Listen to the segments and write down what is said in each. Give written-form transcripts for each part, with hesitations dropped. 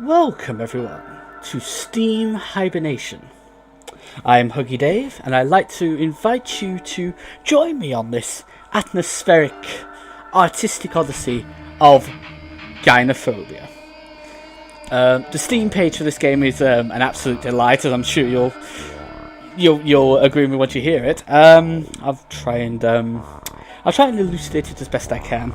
Welcome everyone to Steam Hibernation. I am HuggyDave and I'd like to invite you to join me on this atmospheric artistic odyssey of Gynophobia. The Steam page for this game is an absolute delight, as I'm sure you'll agree with me once you hear it. I'll try and elucidate it as best I can.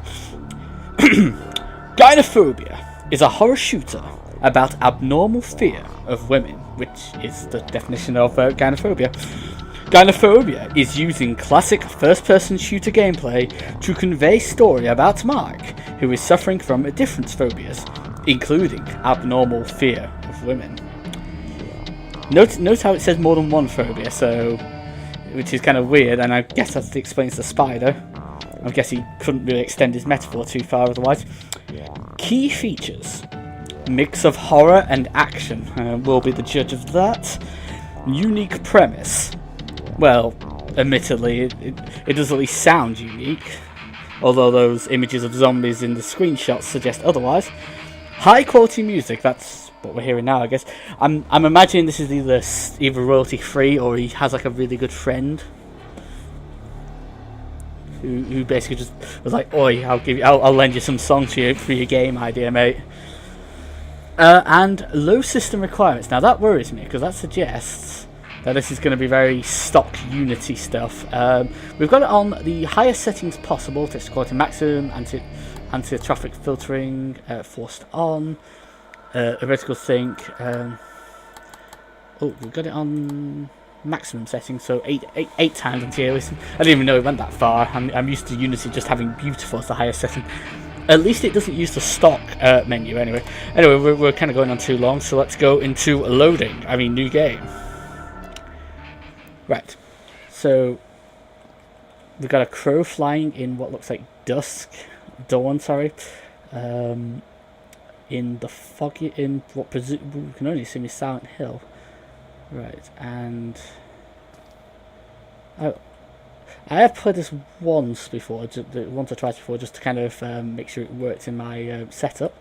Gynophobia is a horror shooter about abnormal fear of women, which is the definition of gynophobia. Gynophobia is using classic first-person shooter gameplay to convey story about Mark, who is suffering from different phobias, including abnormal fear of women. Note how it says more than one phobia, which is kind of weird, and I guess that explains the spider. I guess he couldn't really extend his metaphor too far otherwise. Key features: mix of horror and action. We'll be the judge of that. Unique premise. Well, admittedly, it does at least sound unique, although those images of zombies in the screenshots suggest otherwise. High quality music. That's what we're hearing now, I guess. I'm imagining this is either royalty free or he has like a really good friend who basically just was like, "Oi, I'll lend you some songs for your game idea, mate." And low system requirements. Now that worries me because that suggests that this is going to be very stock Unity stuff. We've got it on the highest settings possible: text quality maximum, anti-traffic filtering, forced on, vertical sync. We've got it on maximum settings, so eight times anti-aliasing. I didn't even know it went that far. I'm used to Unity just having beautiful as the highest setting. At least it doesn't use the stock menu anyway. Anyway, we're kind of going on too long, so let's go into loading. New game. Right. So we've got a crow flying in what looks like dawn. In the foggy, in what we can only assume is Silent Hill. Right, and I have played this once or twice before, just to kind of make sure it works in my setup.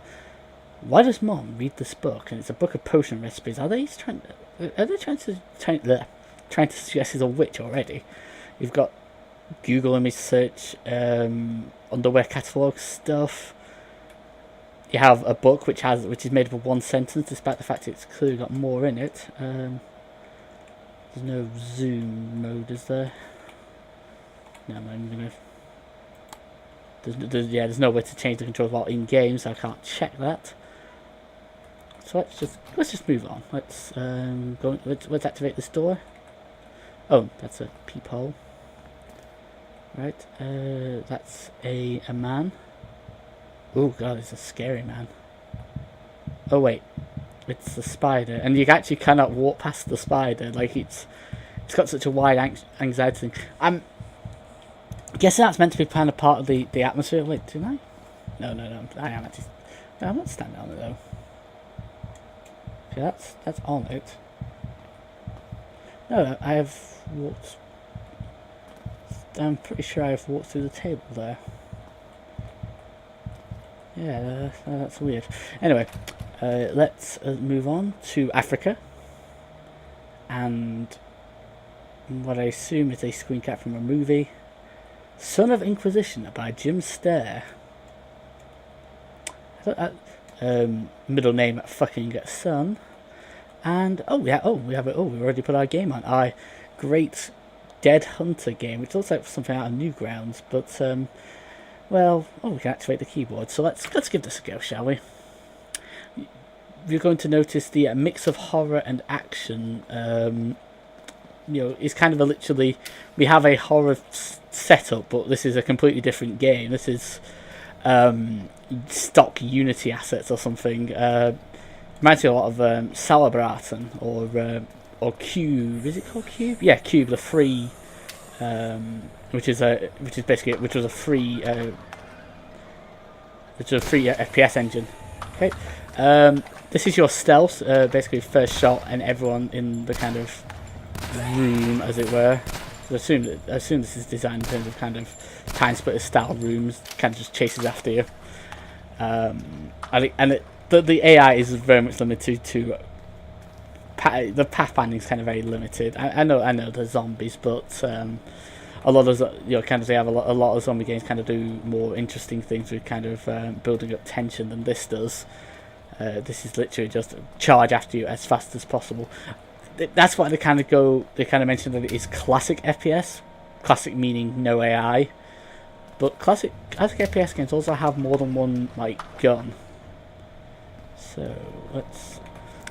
Why does Mom read this book? And it's a book of potion recipes. Are they trying to suggest he's a witch already? You've got Google image search, underwear catalogue stuff. You have a book which is made up of one sentence, despite the fact it's clearly got more in it. There's no zoom mode, is there? No, I'm gonna. There's no way to change the controls while in game, so I can't check that. So let's just move on. Let's let's activate this door. Oh, that's a peephole. Right, that's a man. Oh god, it's a scary man. Oh wait, it's the spider, and you actually cannot walk past the spider. Like it's got such a wide anxiety thing. I'm guessing that's meant to be kind of part of the atmosphere. Wait, did I? No. I am actually. No, I'm not standing on it though. Okay, that's on it. No, I have walked. I'm pretty sure I have walked through the table there. Yeah, that's weird. Anyway, let's move on to Africa, and what I assume is a screen cap from a movie. Son of Inquisition by Jim Stair. Middle name fucking son. And we have it. We already put our game on. Our great Dead Hunter game, which looks like something out of Newgrounds, but we can activate the keyboard. So let's give this a go, shall we? You're going to notice the mix of horror and action. It's kind of literally, we have a horror setup, but this is a completely different game. This is stock Unity assets or something. Reminds me a lot of Celebraten or Cube. Is it called Cube? Yeah, Cube, the free, which was a free FPS engine. Okay. This is your stealth, basically first shot and everyone in the kind of room, as it were. So I assume this is designed in terms of kind of Time Splitter style rooms, kind of just chases after you. And the AI is very much limited to the pathfinding is kind of very limited. I know there's zombies, but a lot of kind of they have a lot of zombie games kind of do more interesting things with kind of building up tension than this does. This is literally just charge after you as fast as possible. That's why they kind of mention that it is classic FPS. Classic meaning no AI, but classic FPS games also have more than one like gun. So let's.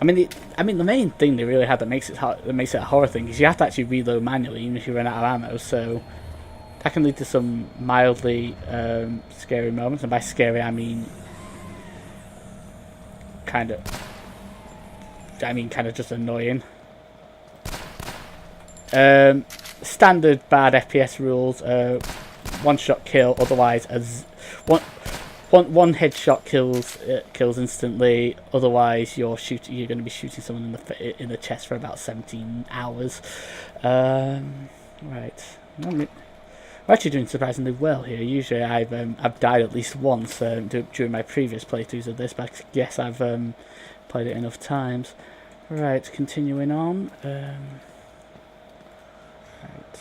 I mean, the main thing they really have that makes it a horror thing is you have to actually reload manually, even if you run out of ammo. So that can lead to some mildly scary moments, and by scary I mean kind of just annoying. Standard bad FPS rules: one shot kill, otherwise as one headshot kills instantly. Otherwise, you're going to be shooting someone in the chest for about 17 hours. Right, we're actually doing surprisingly well here. Usually, I've died at least once during my previous playthroughs of this, but I guess I've played it enough times. Right, continuing on. Right,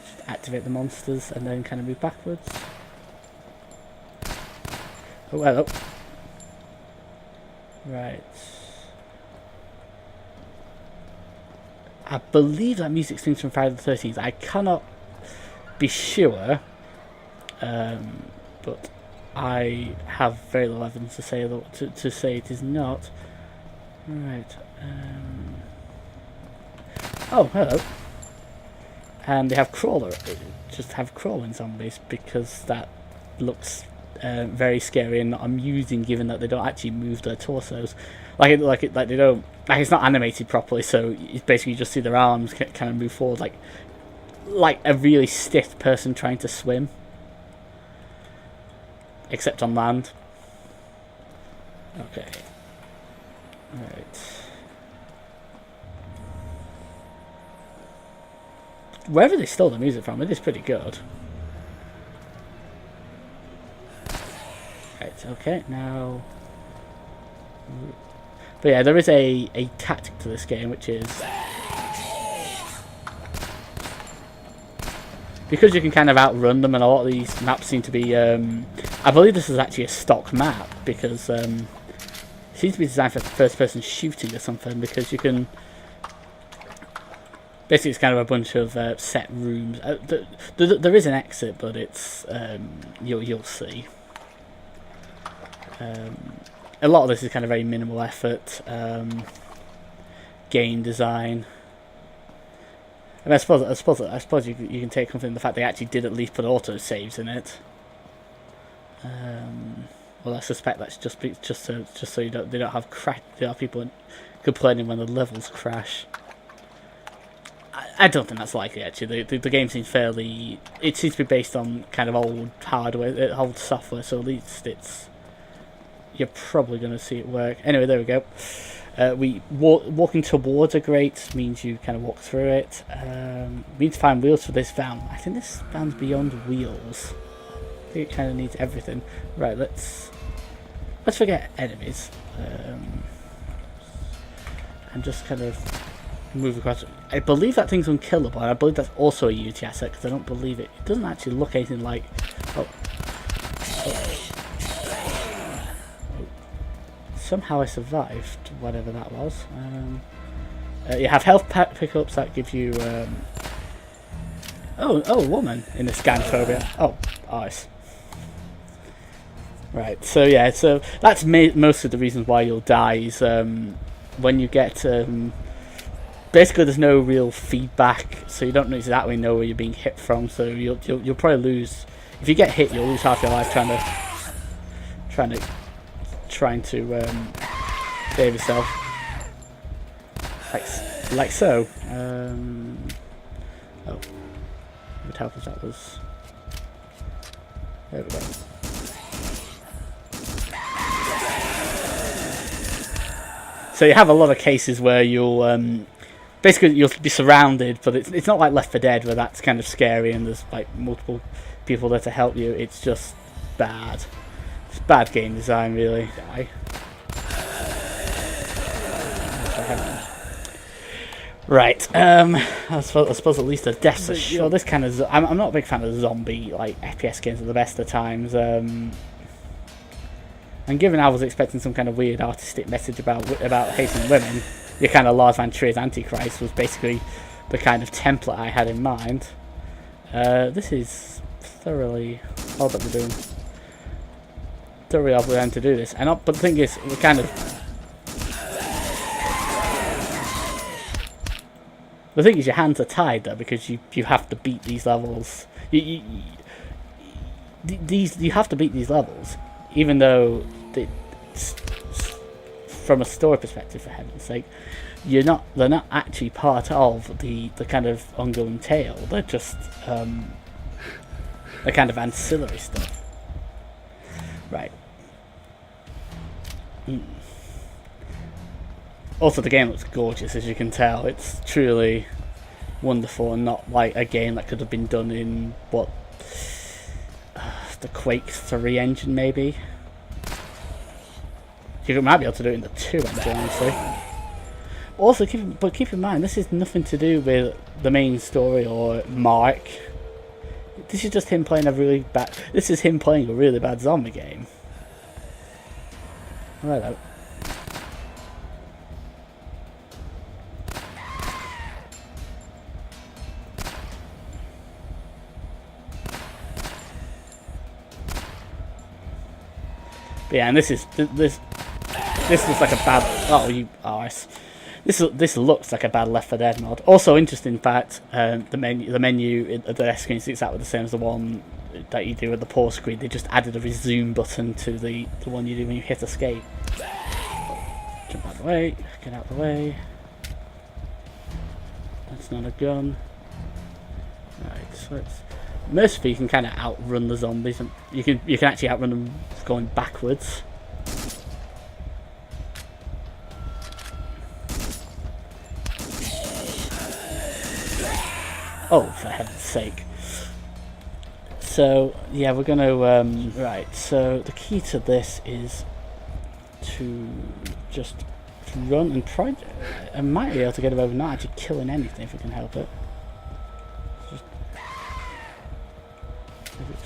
just activate the monsters and then kind of move backwards. Oh, hello. Right. I believe that music streams from Friday the 13th. I cannot be sure, but I have very little evidence to say it is not. Right. Oh, hello. And they have crawling zombies because that looks very scary and not amusing, given that they don't actually move their torsos, they don't, it's not animated properly. So it's basically you just see their arms kind of move forward, like a really stiff person trying to swim, except on land. Okay. Right. Wherever they stole the music from, it is pretty good. Right, okay, now... But yeah, there is a tactic to this game, which is... Because you can kind of outrun them, and a lot of these maps seem to be... I believe this is actually a stock map, because... it seems to be designed for first-person shooting or something, because you can... Basically, it's kind of a bunch of set rooms. There is an exit, but it's... you'll see. A lot of this is kind of very minimal effort, game design. I mean, I suppose you can take comfort in the fact they actually did at least put auto saves in it. Well, I suspect that's just so they don't have people complaining when the levels crash. I don't think that's likely, actually. The game seems fairly... It seems to be based on kind of old hardware, old software, so at least you're probably going to see it work. Anyway, there we go. Walking towards a grate means you kind of walk through it. We need to find wheels for this van. I think this van's beyond wheels. I think it kind of needs everything. Right, let's forget enemies. And just kind of move across. I believe that thing's unkillable. I believe that's also a Unity asset, because I don't believe it. It doesn't actually look anything like... Somehow I survived, whatever that was. You have health pack pickups that give you... Oh, a woman in this Gynophobia. Oh, nice. Right, so yeah, so that's most of the reasons why you'll die is when you get... basically, there's no real feedback, so you don't exactly know where you're being hit from, so you'll probably lose... If you get hit, you'll lose half your life trying to save yourself, like so. Oh, it would help if that was... There we go. So you have a lot of cases where you'll basically you'll be surrounded, but it's not like Left 4 Dead where that's kind of scary and there's like multiple people there to help you. It's just bad. bad game design, really. Right, I suppose at least the deaths are sure. This kind of... I'm not a big fan of zombie, like, FPS games at the best of times. And given I was expecting some kind of weird artistic message about hating women, your kind of Lars von Trier's Antichrist was basically the kind of template I had in mind. This is thoroughly odd that we're doing. Thoroughly odd we're going to do this. But the thing is, we're kind of... The thing is, your hands are tied though, because you have to beat these levels. You have to beat these levels, even though from a story perspective, for heaven's sake, they're not actually part of the kind of ongoing tale. They're just the kind of ancillary stuff. Right. Also, the game looks gorgeous, as you can tell. It's truly wonderful, and not like a game that could have been done in the Quake 3 engine, maybe. You might be able to do it in the 2 engine, honestly. Also, keep in mind, this is nothing to do with the main story or Mark. This is just him playing a really bad. This is him playing a really bad zombie game. Right. But yeah, and this looks like a bad. Oh, you arse. This looks like a bad Left 4 Dead mod. Also, interesting fact: the menu at the left screen is exactly the same as the one that you do at the pause screen. They just added a resume button to the one you do when you hit escape. Jump out of the way. Get out of the way. That's not a gun. Right, so let's. Mercifully, you can kind of outrun the zombies, and you can actually outrun them going backwards. Oh, for heaven's sake! So yeah, we're gonna right. So the key to this is to just run and try. I might be able to get away with not actually killing anything if we can help it.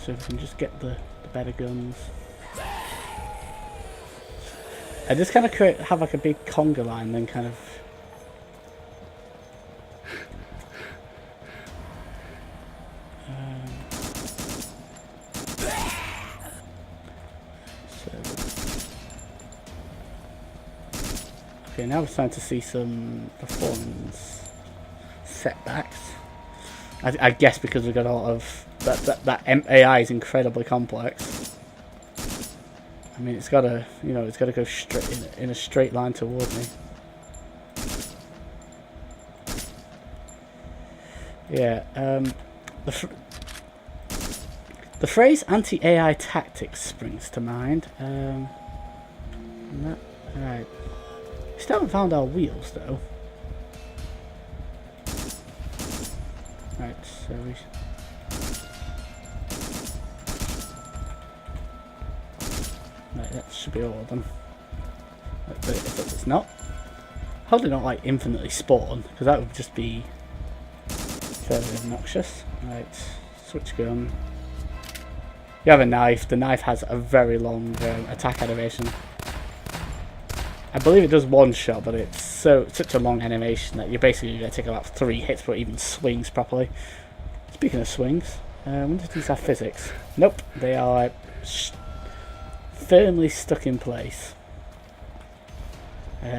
So if we can just get the better guns. I just kind of have like a big conga line, then kind of. Okay, now we're starting to see some performance setbacks. I guess because we've got a lot of that AI is incredibly complex. I mean, it's got to go straight in a straight line toward me. Yeah. The phrase anti-AI tactics springs to mind. Right. Still haven't found our wheels though. Right, so we. Right, that should be all of them. But if it's not, how do they not like infinitely spawn? Because that would just be fairly obnoxious. Right, switch gun. You have a knife. The knife has a very long attack animation. I believe it does one shot, but it's such a long animation that you're basically going to take about 3 hits before it even swings properly. Speaking of swings, I wonder if these have physics. Nope, they are firmly stuck in place.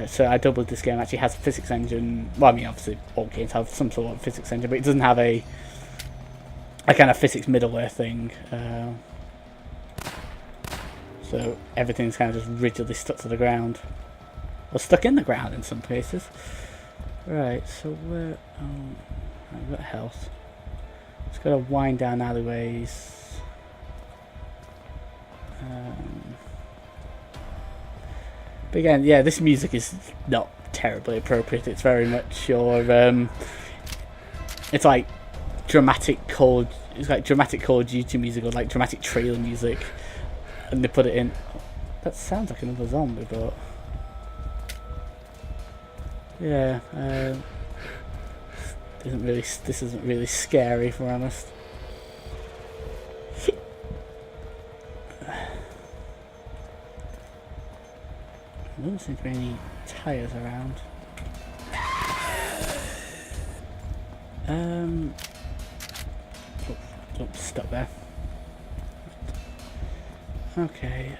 So I doubled this game. Actually has a physics engine. Well, I mean, obviously all games have some sort of physics engine, but it doesn't have a kind of physics middleware thing. So everything's kind of just rigidly stuck to the ground. Or stuck in the ground in some cases. Right, so where... Oh, I've got health. Just gotta wind down alleyways. But again, yeah, this music is not terribly appropriate. It's very much your... it's like dramatic chord... It's like dramatic chord YouTube music or like dramatic trailer music and they put it in. That sounds like another zombie, but yeah, this isn't really scary, if we're honest. There doesn't seem to be any tyres around. Oops, stop there. Okay,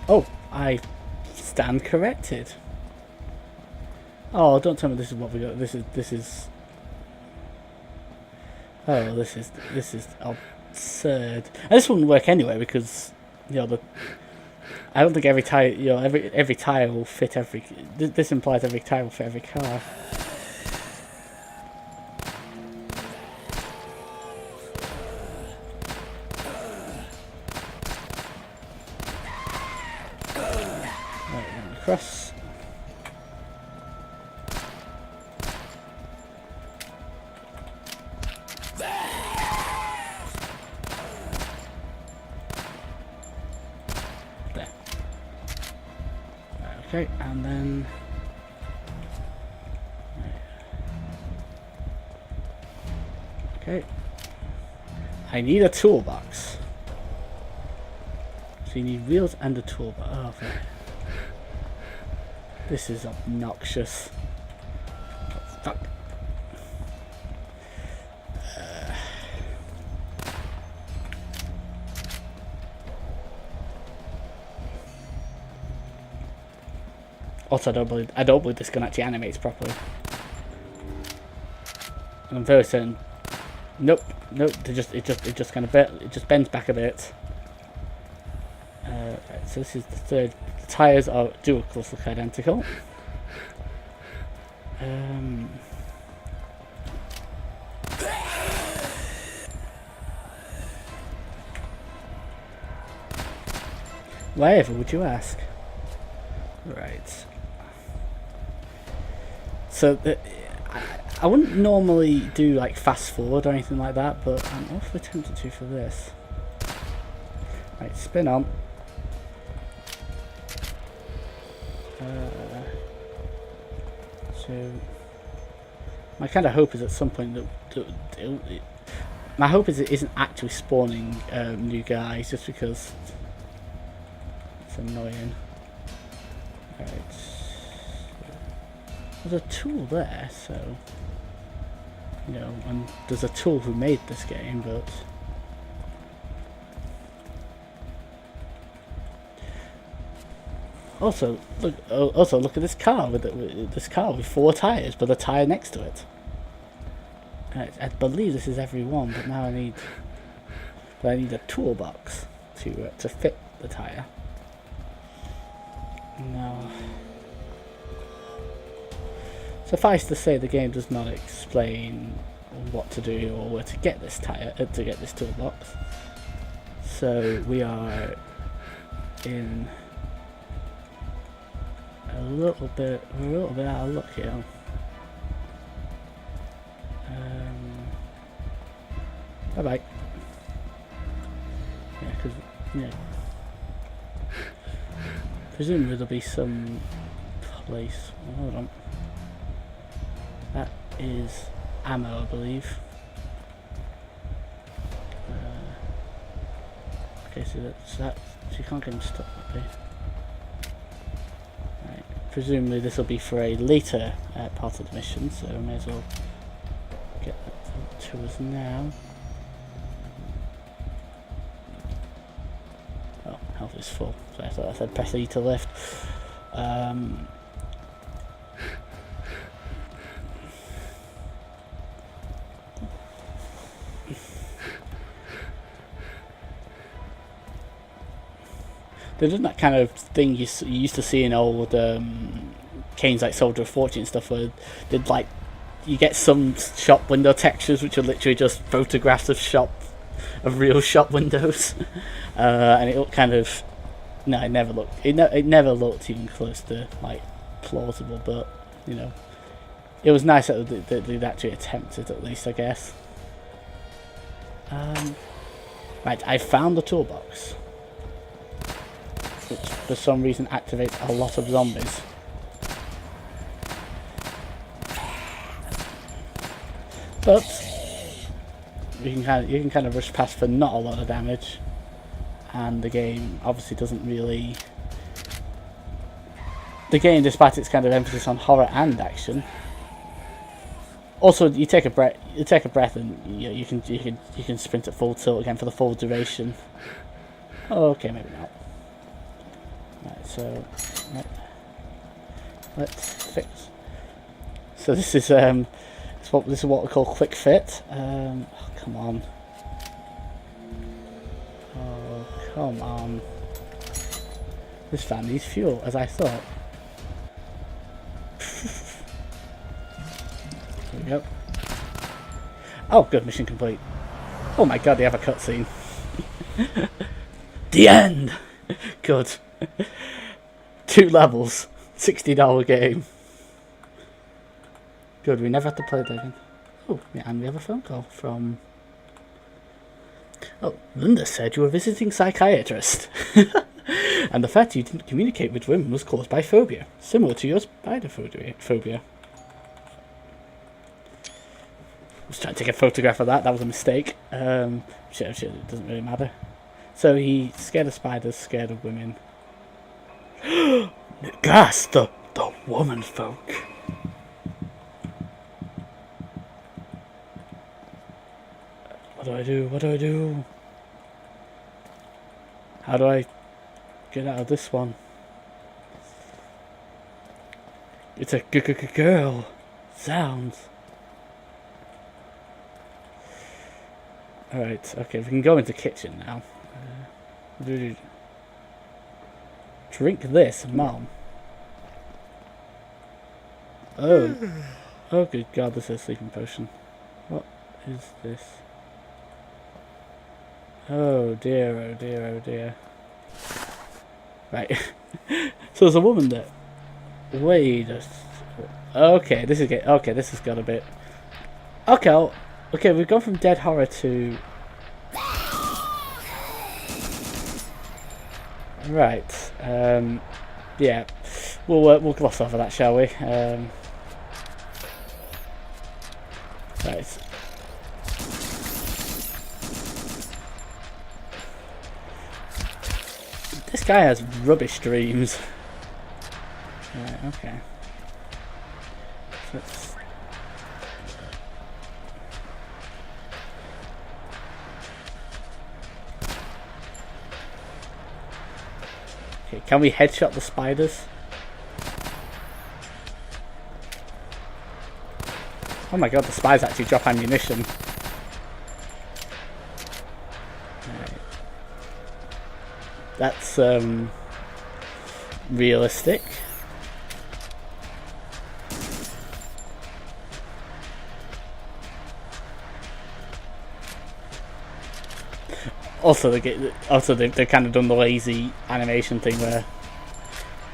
oh, I stand corrected. Oh, don't tell me this is what we got. This is. Oh, this is absurd. And this wouldn't work anyway because, you know, I don't think every tire, you know, every tire will fit every. This implies every tire will fit every car. Right, across. Okay, and then okay, I need a toolbox. So you need wheels and a toolbox. Oh, okay. This is obnoxious. Oh, fuck. Also, I don't believe this gun actually animates properly. And I'm very certain. Nope. It just kind of bends back a bit. Right, so this is the third. The tires do of course look identical. Wherever would you ask? Right. So I wouldn't normally do like fast forward or anything like that, but I'm awfully tempted to for this. Right, spin on. So my kind of hope is at some point my hope is it isn't actually spawning new guys, just because it's annoying. Right. There's a tool there, so you know, and there's a tool who made this game, but also look at this car with 4 tires, but a tire next to it. I believe this is every one, but now I need a toolbox to fit the tire. No. Suffice to say, the game does not explain what to do or where to get this to get this toolbox. So we are in a little bit out of luck here. Bye bye. Yeah, because presumably there'll be some place. Oh, hold on. That is ammo, I believe. Okay, so that. So you can't get them stuck that way. Right. Presumably this will be for a later part of the mission, so I may as well get that to us now. Oh, health is full. So I thought I said press E to lift. They've done that kind of thing you used to see in old games like Soldier of Fortune and stuff, where they'd like you get some shop window textures which are literally just photographs of real shop windows, and it looked kind of it never looked even close to like plausible, but you know, it was nice that they'd actually attempted, at least, I guess. Right, I found the toolbox, which for some reason activates a lot of zombies. But you can kind of rush past for not a lot of damage, and the game obviously doesn't really. The game, despite its kind of emphasis on horror and action, also you take a breath. And you can sprint at full tilt again for the full duration. Oh, okay, maybe not. Right, so let's fix. So this is what we call quick fit. Oh, come on. Oh, come on. This fan needs fuel, as I thought. There we go. Oh, good, mission complete. Oh my god, they have a cutscene. The end! Good. 2 levels, $60 game. Good, we never have to play that again. Oh, yeah, and we have a phone call from... Oh, Linda said you were a visiting psychiatrist. And the fact you didn't communicate with women was caused by phobia, similar to your spider phobia. I was trying to take a photograph of that was a mistake. Shit, it doesn't really matter. So he's scared of spiders, scared of women. Gas, the woman folk. What do I do? What do I do? How do I get out of this one? It's a girl. Sounds. Alright, okay, we can go into kitchen now. Drink this, Mom. Oh. Oh, good God, this is a sleeping potion. What is this? Oh dear, oh dear, oh dear. Right. So there's a woman there. Wait a... Okay, this has got a bit... Okay, we've gone from dead horror to... Right, yeah, we'll gloss over that, shall we? Right. This guy has rubbish dreams. Right, okay. Let's... Okay, can we headshot the spiders? Oh my god, the spiders actually drop ammunition. Right. That's realistic. Also, they've kind of done the lazy animation thing where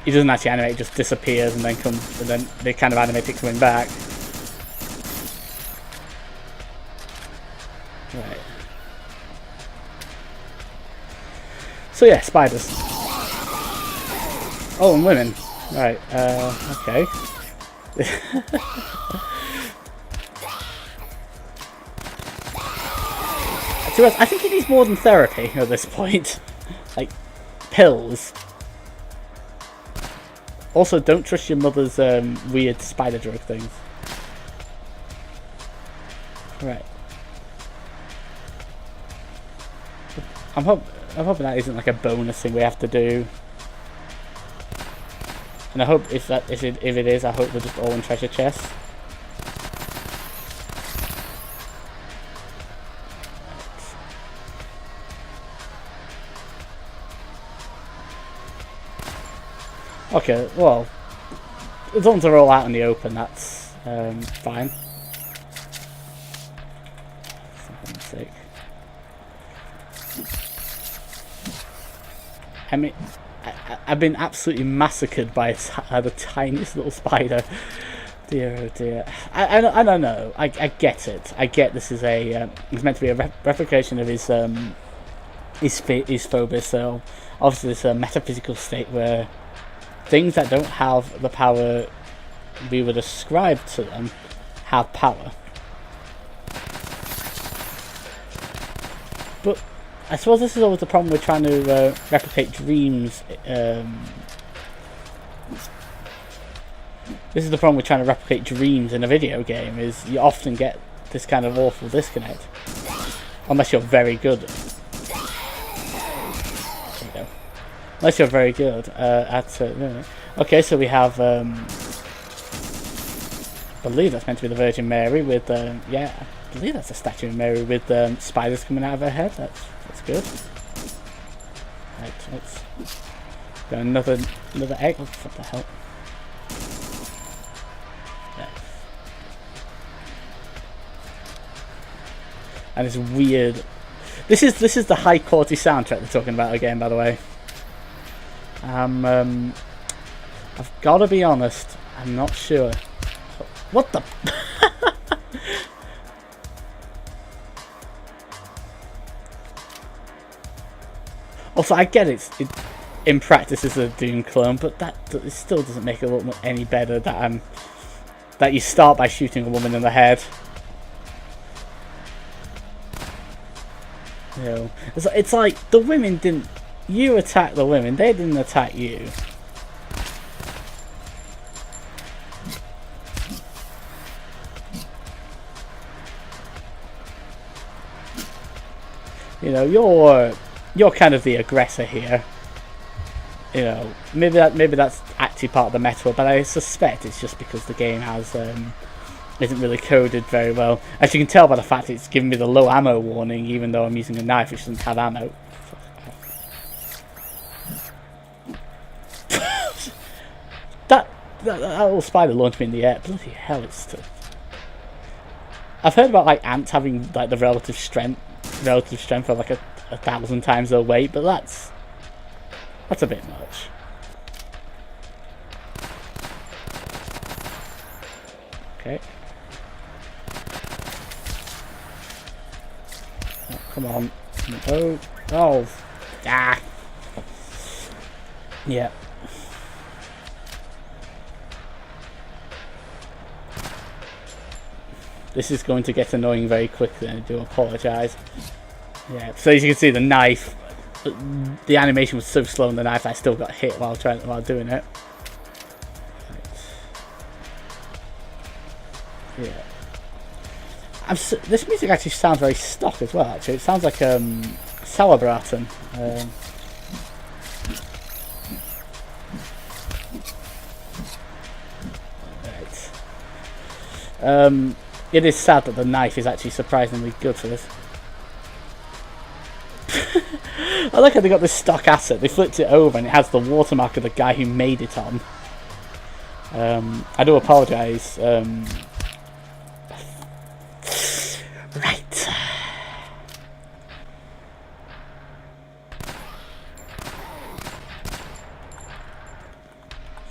he doesn't actually animate; it just disappears and then they kind of animate it coming back. Right. So yeah, spiders. Oh, and women. Right. Okay. I think he needs more than therapy at this point. Like, pills. Also, don't trust your mother's weird spider drug things. Right. I'm hoping that isn't like a bonus thing we have to do. And I hope if it is, I hope they're just all in treasure chests. Okay, well, as long as they're all out in the open, that's fine. For heaven's sake. I mean, I've been absolutely massacred by the tiniest little spider. Dear, oh dear. I don't know. I get it. I get this is a it's meant to be a replication of his is phobia. So obviously it's a metaphysical state where things that don't have the power we would ascribe to them have power. But I suppose this is always the problem with trying to replicate dreams. This is the problem with trying to replicate dreams in a video game, is you often get this kind of awful disconnect. Unless you're very good. Unless you're very good at... okay, so we have... I believe that's meant to be the Virgin Mary with... yeah, I believe that's a statue of Mary with spiders coming out of her head. That's good. Right, let's... Got another egg. What the hell? And it's weird. This is the high quality soundtrack they're talking about again, by the way. I've got to be honest, I'm not sure. What the? Also, I get it in practice it's a Doom clone, but it still doesn't make it look any better that you start by shooting a woman in the head. You know, it's like the women didn't... You attacked the women, they didn't attack you. You know, you're kind of the aggressor here. You know, maybe that's actually part of the meta, but I suspect it's just because the game has isn't really coded very well. As you can tell by the fact it's giving me the low ammo warning, even though I'm using a knife which doesn't have ammo. that little spider launched me in the air. Bloody hell, it's still... I've heard about like ants having like the relative strength of like 1,000 times their weight, but that's a bit much. Okay. Oh, come on. Oh. Ah. Yeah. This is going to get annoying very quickly, and I do apologise. Yeah, so as you can see, the knife, the animation was so slow on the knife I still got hit while doing it. Right. Yeah. This music actually sounds very stock as well, actually. It sounds like Sauerbraten. Right. It is sad that the knife is actually surprisingly good for this. I like how they got this stock asset, they flipped it over and it has the watermark of the guy who made it on. I do apologise. Right.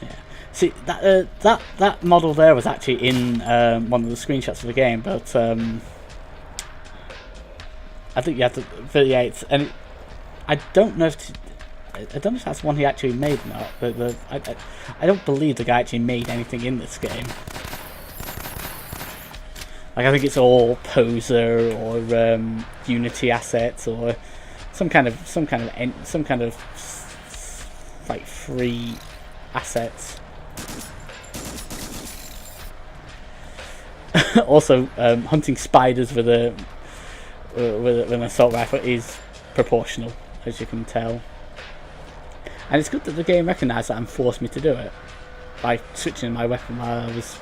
Yeah. See, that model there was actually in one of the screenshots of the game, but I think you have to affiliate, and I don't know if that's one he actually made or not. I don't believe the guy actually made anything in this game. Like, I think it's all poser or Unity assets or some kind of like free assets. Also, hunting spiders with an assault rifle is proportional, as you can tell. And it's good that the game recognised that and forced me to do it by switching my weapon while I was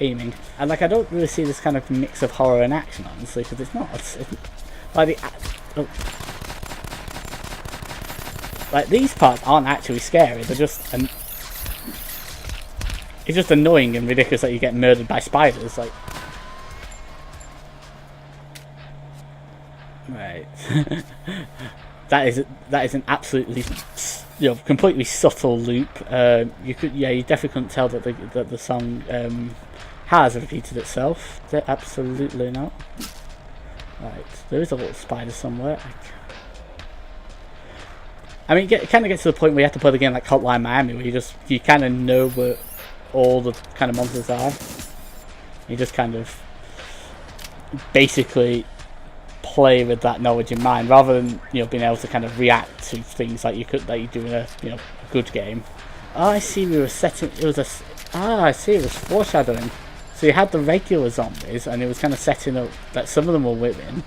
aiming. And like, I don't really see this kind of mix of horror and action, honestly, because it's not. It's like like these parts aren't actually scary. They're just it's just annoying and ridiculous that you get murdered by spiders. Like, right. that is an absolutely, completely subtle loop. You definitely couldn't tell that the song has repeated itself. Absolutely not. Right, there is a little spider somewhere. I mean, it kind of gets to the point where you have to play the game like Hotline Miami, where you kind of know where all the kind of monsters are. You just kind of basically play with that knowledge in mind, rather than being able to kind of react to things like you do in a a good game. Oh, I see. We were setting. It was I see. It was foreshadowing. So you had the regular zombies, and it was kind of setting up that some of them were women.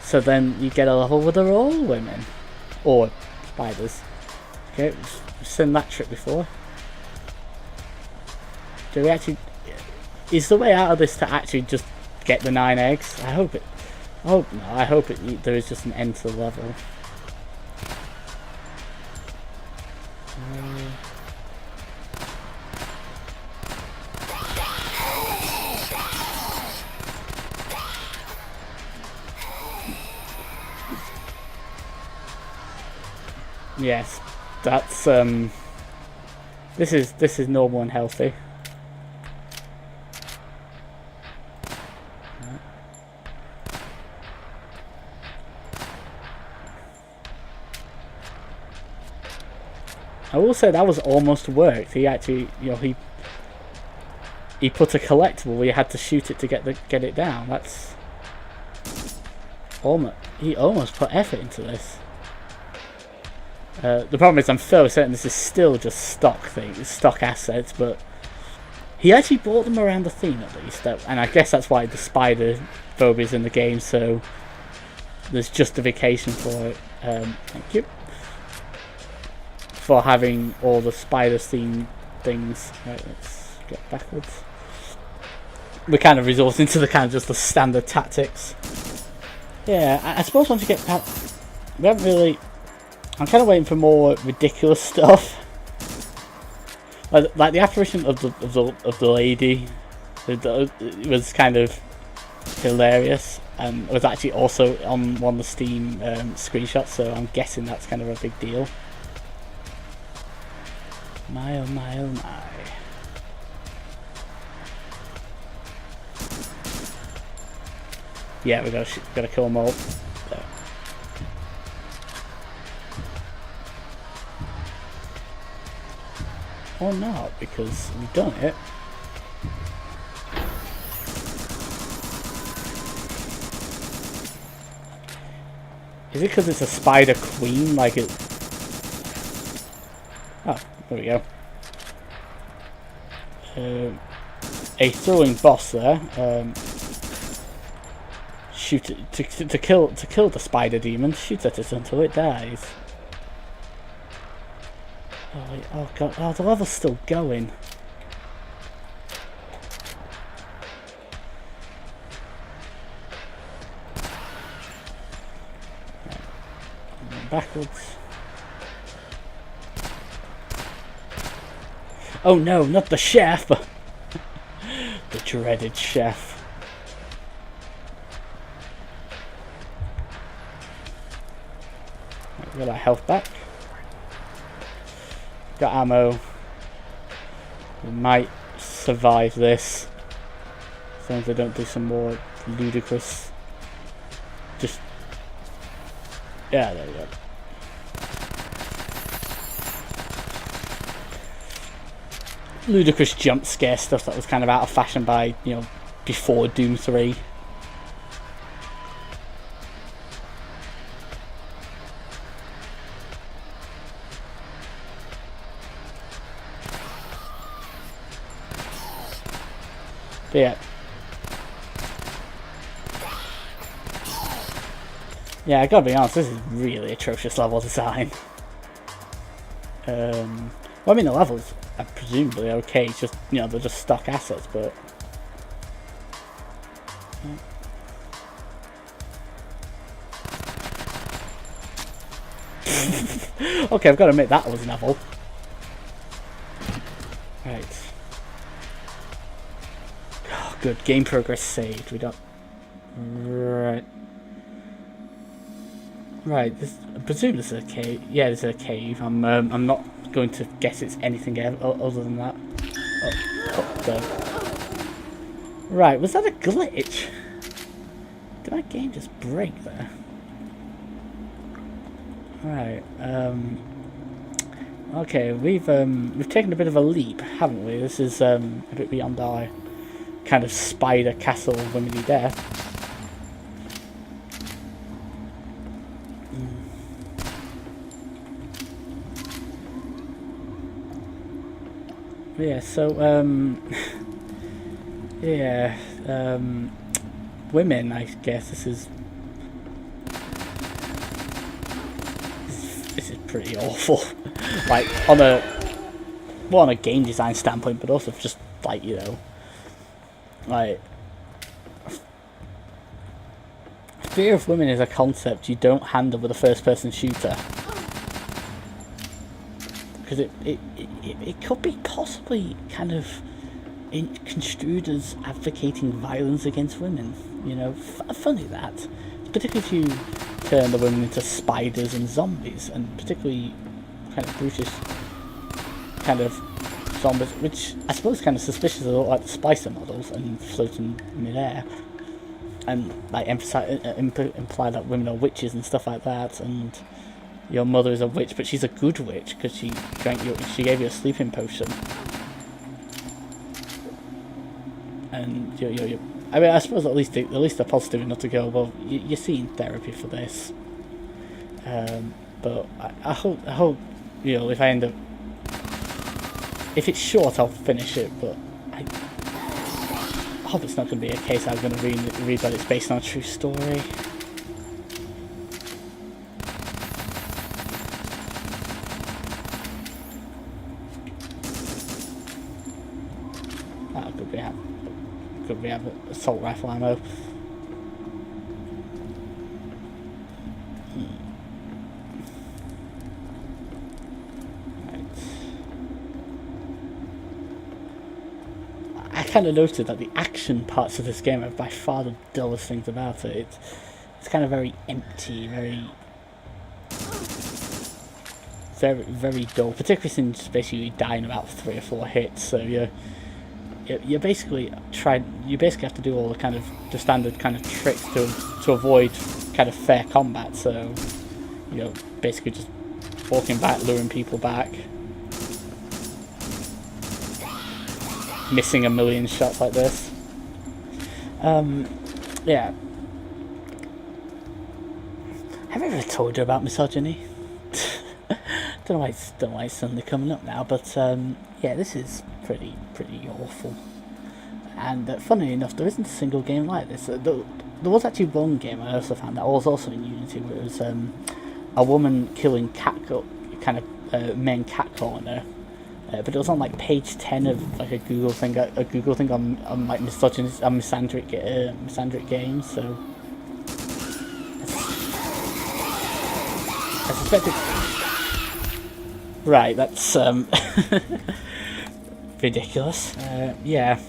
So then you get a level where they're all women, or spiders. Okay, we've seen that trick before. Do we actually? Is the way out of this to actually just get the 9 eggs? I hope it. Oh no! I hope there is just an end to the level. Yes, that's this is normal and healthy. I will say that was almost worked. He actually, he put a collectible where you had to shoot it to get it down. That's almost, he almost put effort into this. The problem is, I'm fairly certain this is still just stock assets, but he actually brought them around the theme at least, and I guess that's why the spider phobia is in the game, so there's justification for it. Thank you for having all the spider themed things. Right, let's get backwards. We're kind of resorting to the kind of just the standard tactics. Yeah, I suppose once you get past, we haven't really. I'm kind of waiting for more ridiculous stuff, like the apparition of the lady. It was kind of hilarious, and was actually also on one of the Steam screenshots. So I'm guessing that's kind of a big deal. My oh my oh my! Yeah, we gotta kill them all. There. Or not, because we've done it. Is it because it's a spider queen? Like it. Oh, there we go. A throwing boss there. Shoot it to kill the spider demon. Shoot at it until it dies. Oh god! Oh, the level's still going. Right. Backwards. Oh no! Not the chef. The dreaded chef. Right, we got our health back. Got ammo. We might survive this. As long as they don't do some more ludicrous. Just. Yeah, there we go. Ludicrous jump scare stuff that was kind of out of fashion by, before Doom 3. But yeah, I gotta be honest, this is really atrocious level design. Well, I mean, the levels are presumably okay, it's just, they're just stock assets, but... Okay, I've got to admit, that was novel. Right. Oh, good, game progress saved, we don't... Right. Right, I presume this is a cave. Yeah, this is a cave. I'm not going to guess it's anything other than that. Oh, God. Right, was that a glitch? Did my game just break there? Right, Okay, we've taken a bit of a leap, haven't we? This is a bit beyond our kind of spider castle womanly death. Yeah, so yeah, women, I guess this is pretty awful. Like on a game design standpoint, but also just like, you know, like fear of women is a concept you don't handle with a first-person shooter, because it could be possibly kind of construed as advocating violence against women. You know, funny that, particularly if you turn the women into spiders and zombies, and particularly kind of brutish kind of zombies, which I suppose kind of suspicious of like the Spicer models and floating midair, and like imply that women are witches and stuff like that, and your mother is a witch, but she's a good witch because she gave you a sleeping potion, and you're I mean, I suppose at least they're positive enough to go, well, you're seeing therapy for this. But I hope, you know, if I end up, if it's short, I'll finish it. But I hope it's not going to be a case I'm going to read that it's based on a true story. Could we have assault rifle ammo? Right. I kind of noted that the action parts of this game are by far the dullest things about it. It's kind of very empty, very dull, particularly since basically you die in about 3 or 4 hits, so you basically have to do all the standard kind of tricks to avoid kind of fair combat. So, you know, basically just walking back, luring people back, missing a million shots like this. Yeah. Have I ever told you about misogyny? Don't know why it's suddenly coming up now, but yeah, this is pretty awful. And funnily enough, there isn't a single game like this. There was actually one game I also found that was also in Unity, where it was a woman killing men catcalling her, but it was on like page 10 of like a Google thing on like misogynist and misandric games. So I suspect it's right. That's ridiculous. Yeah.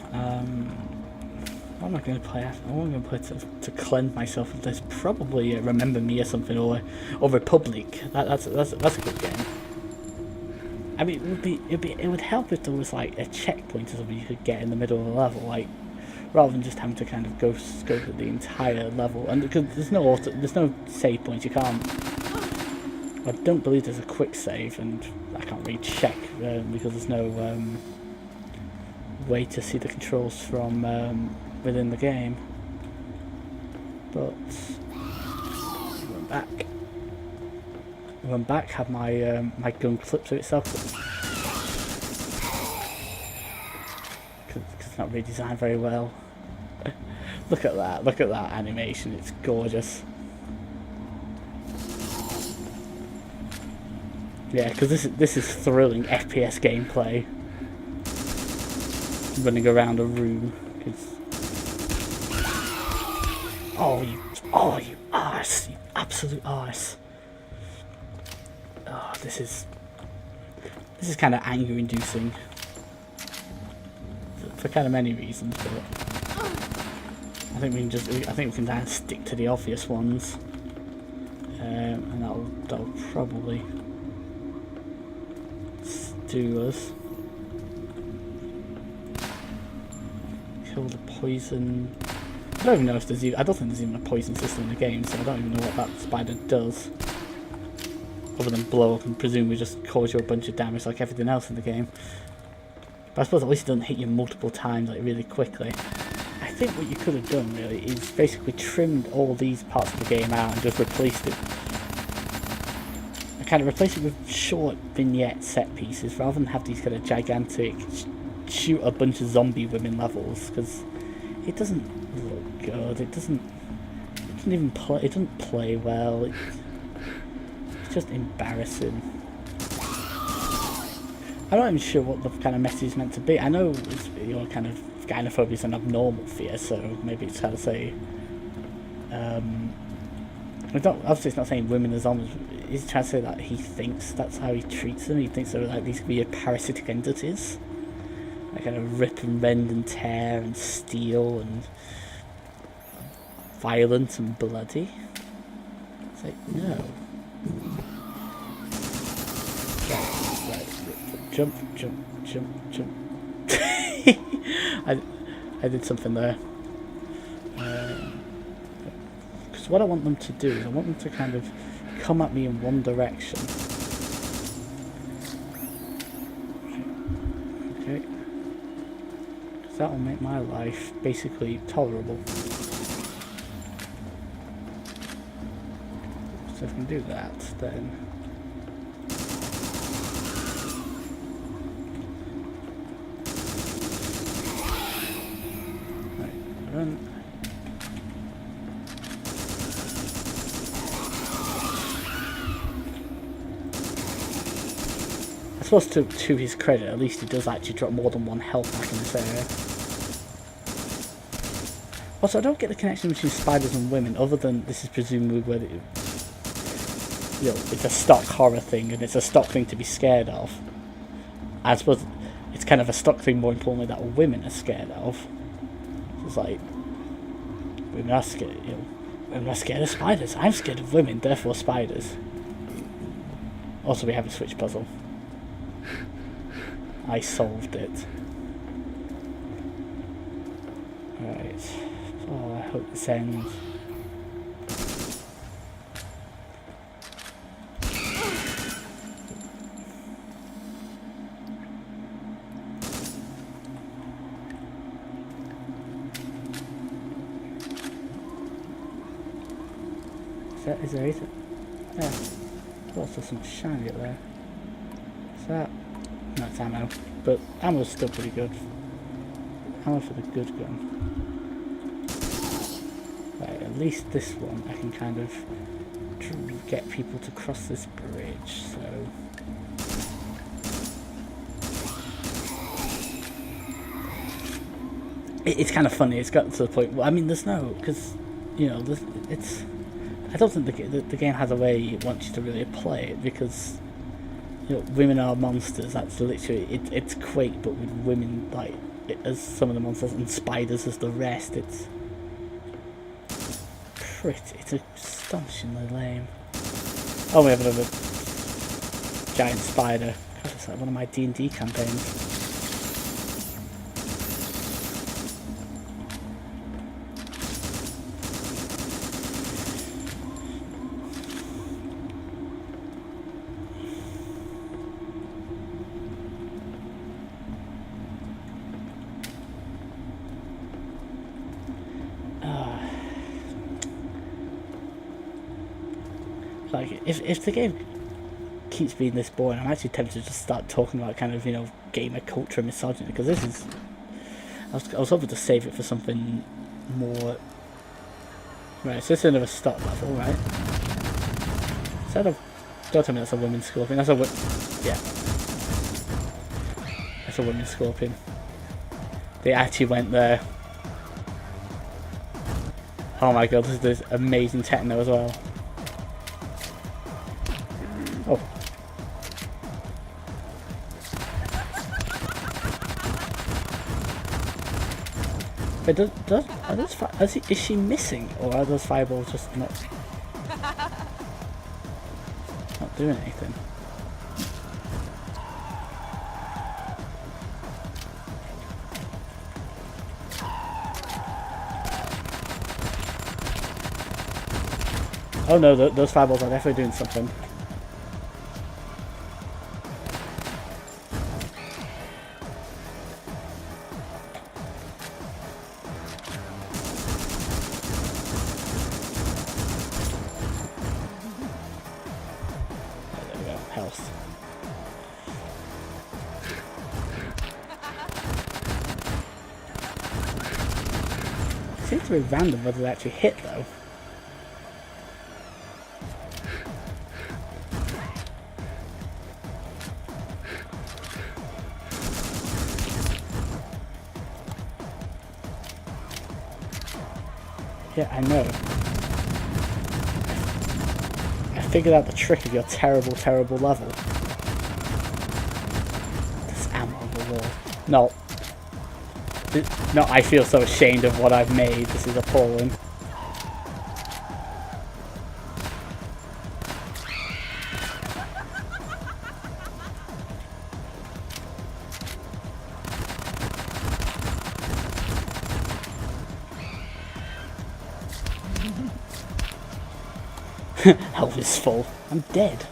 What am I going to play? What am I going to play to cleanse myself of this? Probably Remember Me or something, or Republic. That's a good game. I mean, it would help if there was like a checkpoint or something you could get in the middle of the level, like rather than just having to kind of go scope at the entire level. And because there's no save points, you can't. I don't believe there's a quick save, and I can't really check because there's no way to see the controls from within the game. But run back, have my my gun clipped to itself, because it's not really designed very well. Look at that animation, it's gorgeous. Yeah, because this is thrilling FPS gameplay. Running around a room. Oh you arse, you absolute arse. Oh, this is kind of anger-inducing for kind of many reasons, but I think we can kind of stick to the obvious ones, and that'll probably do us. Kill the poison. I don't even know if I don't think there's even a poison system in the game, so I don't even know what that spider does. other than blow up and presumably just cause you a bunch of damage like everything else in the game. But I suppose at least it doesn't hit you multiple times like really quickly. I think what you could have done really is basically trimmed all these parts of the game out and just replaced it. Kind of replace it with short vignette set pieces rather than have these kind of gigantic shoot a bunch of zombie women levels, because it doesn't look good. It doesn't even play. It doesn't play well. It's just embarrassing. I'm not even sure what the kind of message is meant to be. I know it's, you know, kind of gynophobia is an abnormal fear, so maybe it's how to say. Obviously, it's not saying women are zombies. He's trying to say that he thinks that's how he treats them. He thinks they're like these weird parasitic entities, like kind of rip and rend and tear and steal and violent and bloody. It's like, no. Right. Jump. I did something there. Because what I want them to do is I want them to kind of come at me in one direction. Okay. Because that will make my life basically tolerable. So if I can do that, then... Right, run. I suppose to his credit, at least he does actually drop more than one health back in this area. Also, I don't get the connection between spiders and women, other than this is presumably where it's a stock horror thing, and it's a stock thing to be scared of. I suppose it's kind of a stock thing, more importantly, that women are scared of. It's like, women are scared, women are scared of spiders. I'm scared of women, therefore spiders. Also, we have a switch puzzle. I solved it. Right. Oh, I hope this ends. Is there anything? Yeah. Oh, there's something shiny up there. Is that? No, it's ammo. But ammo's still pretty good. Ammo for the good gun. Right, at least this one I can kind of get people to cross this bridge, so... It's kind of funny, it's got to the point... Well, I mean, there's no... Because, it's... I don't think the game has a way it wants you to really play it, because... women are monsters. That's literally it's Quake, but with women like as some of the monsters and spiders as the rest. It's astonishingly lame. Oh, we have another giant spider. God, it's like one of my D&D campaigns. Like, if the game keeps being this boring, I'm actually tempted to just start talking about kind of, gamer culture and misogyny, because this is... I was hoping to save it for something more... Right, so this is another stop level, right? Is that a... Don't tell me that's a women's scorpion, that's a... Yeah. That's a women's scorpion. They actually went there. Oh my god, there's amazing techno as well. Oh. But is she missing, or are those fireballs just not doing anything? Oh no, those fireballs are definitely doing something. very random whether they actually hit though. Yeah, I know. I figured out the trick of your terrible, terrible level. There's ammo on the wall. No. No, I feel so ashamed of what I've made. This is appalling. Health is full. I'm dead.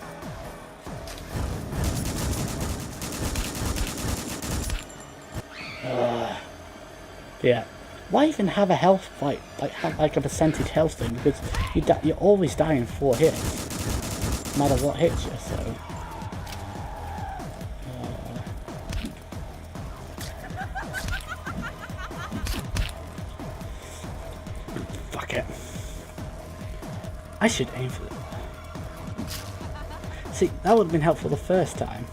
Yeah. Why even have a health have like a percentage health thing? Because you're always dying 4 hits, no matter what hits you. So. Fuck it. I should aim for it. See, that would have been helpful the first time.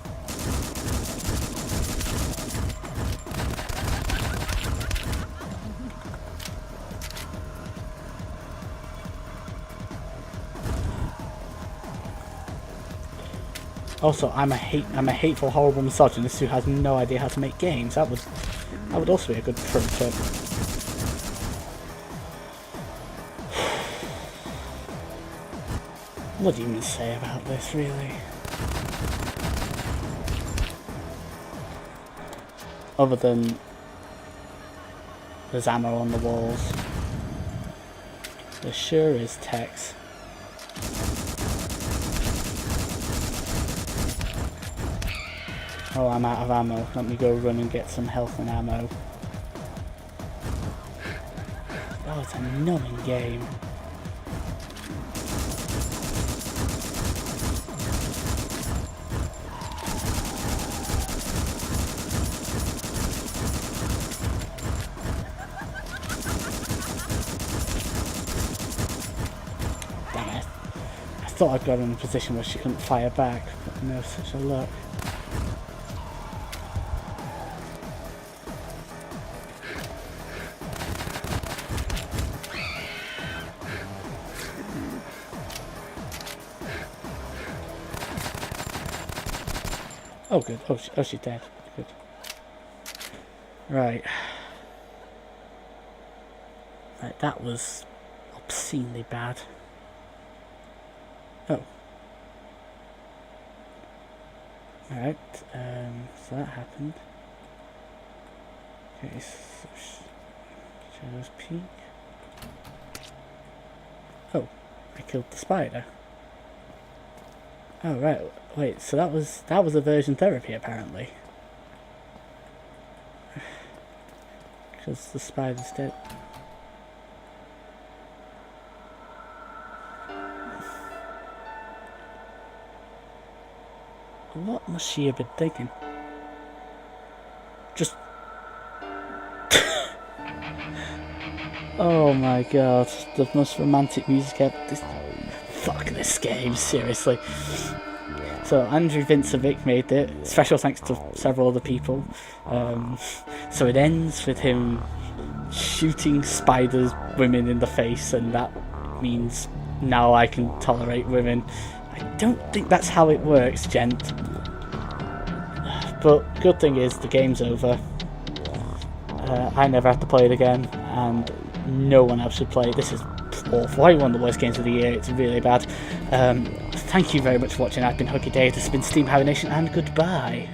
Also, I'm a hateful, horrible misogynist who has no idea how to make games. That would also be a good pro tip. What do you even say about this, really? Other than there's ammo on the walls. There sure is text. Oh, I'm out of ammo. Let me go run and get some health and ammo. Oh, it's a numbing game. Damn it. I thought I'd got her in a position where she couldn't fire back, but no such a luck. Oh good, oh she's dead, good. Right, that was obscenely bad. Oh. Alright, so that happened. Okay, so Shadow's Peak. Oh, I killed the spider. Oh right, wait, so that was aversion therapy apparently. Because the spider's dead. What must she have been thinking? Just... Oh my god, the most romantic music ever. Fuck this game, seriously. So Andrew Vincevic made it, special thanks to several other people. So it ends with him shooting spiders, women in the face, and that means now I can tolerate women. I don't think that's how it works, gent. But good thing is the game's over. I never have to play it again, and no one else should play it. This is awful. Probably one of the worst games of the year. It's really bad. Thank you very much for watching. I've been HuggyDave. This has been Steam Hibernation, and goodbye.